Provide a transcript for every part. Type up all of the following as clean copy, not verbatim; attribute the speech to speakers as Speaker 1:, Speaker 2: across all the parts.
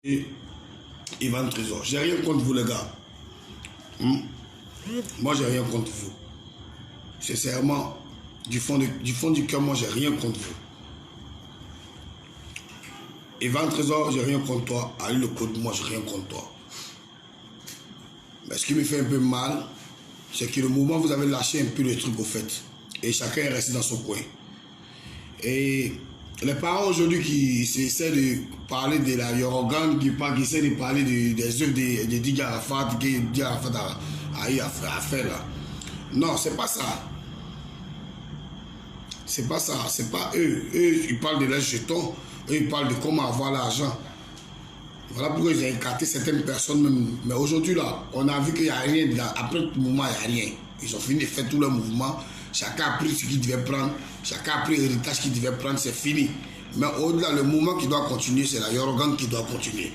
Speaker 1: Et Ivan Trésor. J'ai rien contre vous les gars. Moi j'ai rien contre vous. Sincèrement, du fond du cœur, moi j'ai rien contre vous. Ivan Trésor, j'ai rien contre toi. Ali le code, moi j'ai rien contre toi. Mais ce qui me fait un peu mal, c'est que le mouvement, vous avez lâché un peu le truc au fait. Et chacun est resté dans son coin. Et les parents aujourd'hui qui essaient de parler de la Yorogan, qui essaient de parler des œuvres de Didier Arafat, que Didier Arafat a eu à faire là. Non, c'est pas ça. C'est pas ça. C'est pas eux. Eux, ils parlent de leurs jetons. Eux, ils parlent de comment avoir l'argent. Voilà pourquoi ils ont écarté certaines personnes même. Mais aujourd'hui là, on a vu qu'il n'y a rien. Après le mouvement, il n'y a rien. Ils ont fini de faire tout leur mouvement. Chacun a pris ce qu'il devait prendre. Chacun a pris l'héritage qu'il devait prendre. C'est fini. Mais au-delà, le mouvement qui doit continuer, c'est la Yorogan qui doit continuer.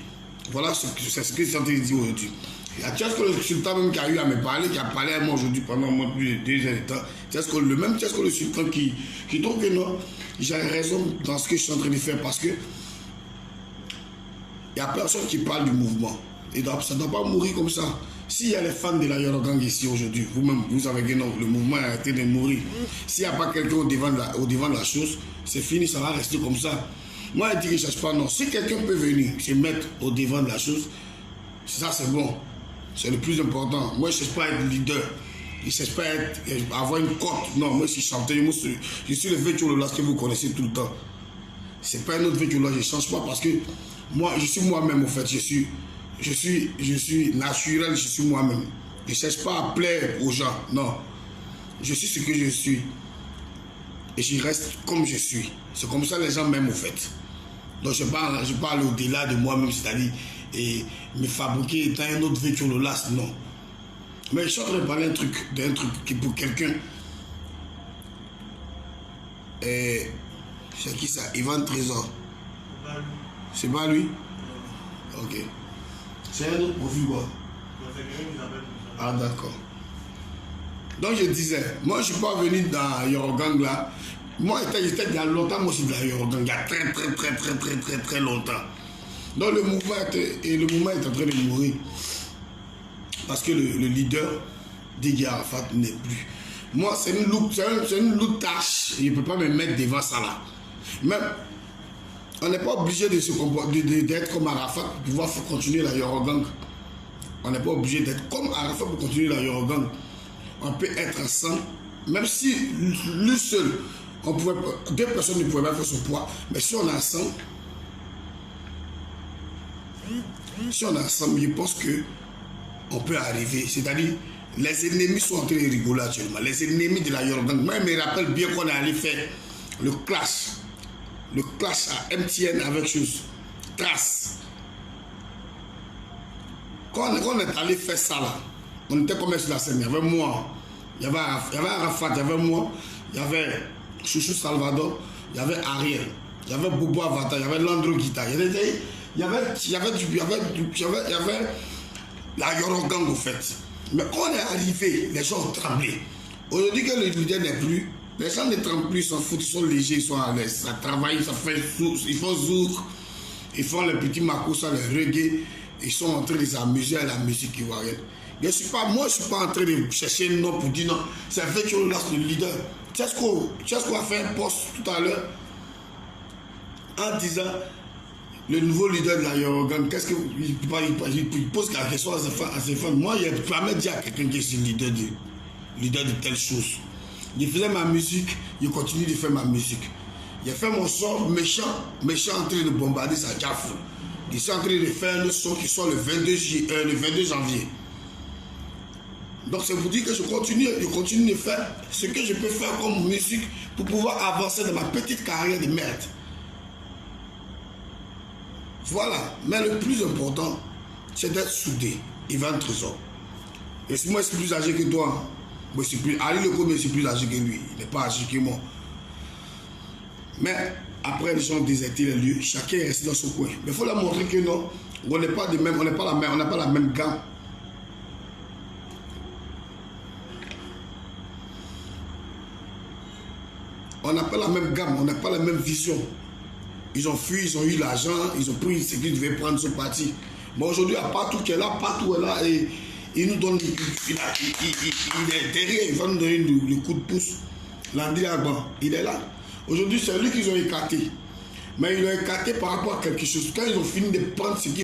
Speaker 1: Voilà c'est ce que je suis en train de dire aujourd'hui. Il y a Tchesco le sultan même qui a eu à me parler, qui a parlé à moi aujourd'hui pendant plus de 2 heures de temps. Tchesco, le même Tchesco le sultan qui trouve que non, j'ai raison dans ce que je suis en train de faire parce que il n'y a personne qui parle du mouvement. Et ça ne doit pas mourir comme ça. S'il y a les fans de la Yorogan ici aujourd'hui, vous-même, vous savez que non, le mouvement a arrêté de mourir. S'il n'y a pas quelqu'un au devant de la chose, c'est fini, ça va rester comme ça. Moi, je dis que je ne cherche pas, non. Si quelqu'un peut venir se mettre au devant de la chose, ça c'est bon. C'est le plus important. Moi, je ne cherche pas à être leader. Je ne cherche pas à avoir une cote. Non, moi, je suis chanteur. Je suis le Vétchololas que vous connaissez tout le temps. Ce n'est pas un autre Vétchololas. Je ne change pas parce que moi, je suis moi-même, en fait. Je suis naturel, je suis moi-même. Je ne cherche pas à plaire aux gens. Non. Je suis ce que je suis. Et je reste comme je suis. C'est comme ça que les gens m'aiment, en fait. Donc, je parle au-delà de moi-même, c'est-à-dire et me fabriquer dans un autre Vétchololas, non. Mais je suis en train de parler d'un truc qui pour quelqu'un. C'est qui ça? Ivan Trésor. C'est pas lui? Ok. C'est un autre profil quoi? Ah d'accord. Donc je disais, moi je suis pas venu dans Yorogan là. Moi j'étais il y a longtemps, moi je suis dans Yorogan, il y a très longtemps. Donc le mouvement est en train de mourir. Parce que le leader Didier Arafat n'est plus. Moi c'est une loupe tâche. Il ne peut pas me mettre devant ça là. Même on n'est pas obligé d'être comme Arafat pour pouvoir continuer la Yorogan. On n'est pas obligé d'être comme Arafat pour continuer la Yorogan. On peut être ensemble, même si lui seul, deux personnes ne pouvaient pas faire son poids, mais si on est ensemble, je pense que on peut arriver. C'est-à-dire, les ennemis sont en train de rigoler actuellement. Les ennemis de la Yorogan. Moi, je me rappelle bien qu'on est allé faire le clash à MTN avec chose, Trace. Quand on est allé faire ça là, on était comme sur la scène, il y avait moi, il y avait Arafat, il y avait moi, il y avait Chouchou Salvador, il y avait Ariel, il y avait Bobo Avatar, il y avait Landro Guita, il y avait la Yorogan en fait. Mais quand on est arrivé, les gens ont tremblé. Aujourd'hui que le leader n'est plus, les gens ne tremblent plus, ils s'en foutent, ils sont légers, ils sont à l'aise. Ça travaille, ça fait ils font zouk, ils font les petits makoussa, les reggae, ils sont en train de s'amuser à la musique ivoirienne. Moi, je ne suis pas en train de chercher un nom pour dire non, c'est Vétchololas le leader. Tchesco a fait un post tout à l'heure en disant le nouveau leader de la Yorogan, qu'est-ce qu'il pose la question à ses fans. Moi, je ne peux jamais dire à quelqu'un qui est leader de telle chose. Je faisais ma musique, je continue de faire ma musique. J'ai fait mon son méchant en train de bombarder sa Jafou. Je suis en train de faire le son qui sort le 22 janvier. Donc c'est pour dire que je continue de faire ce que je peux faire comme musique pour pouvoir avancer dans ma petite carrière de merde. Voilà. Mais le plus important, c'est d'être soudé. Ivan Trésor. Et si moi je suis plus âgé que toi, Ali le Kobe, je suis plus âgé que lui. Il n'est pas âgé que moi. Mais après les gens déserté les lieux, chacun est resté dans son coin. Mais il faut leur montrer que non, on n'est pas on n'a pas la même gamme. On n'a pas la même gamme, on n'a pas la même vision. Ils ont fui, ils ont eu l'argent, ils ont pris ce qu'ils devaient prendre, ce parti. Mais aujourd'hui, à partout qu'elle est là, partout elle est là, et il nous donne, il est derrière, il va nous donner le coup de pouce. Landry Agban, il est là. Aujourd'hui, c'est lui qu'ils ont écarté. Mais ils l'ont écarté par rapport à quelque chose. Quand ils ont fini de prendre ce qu'ils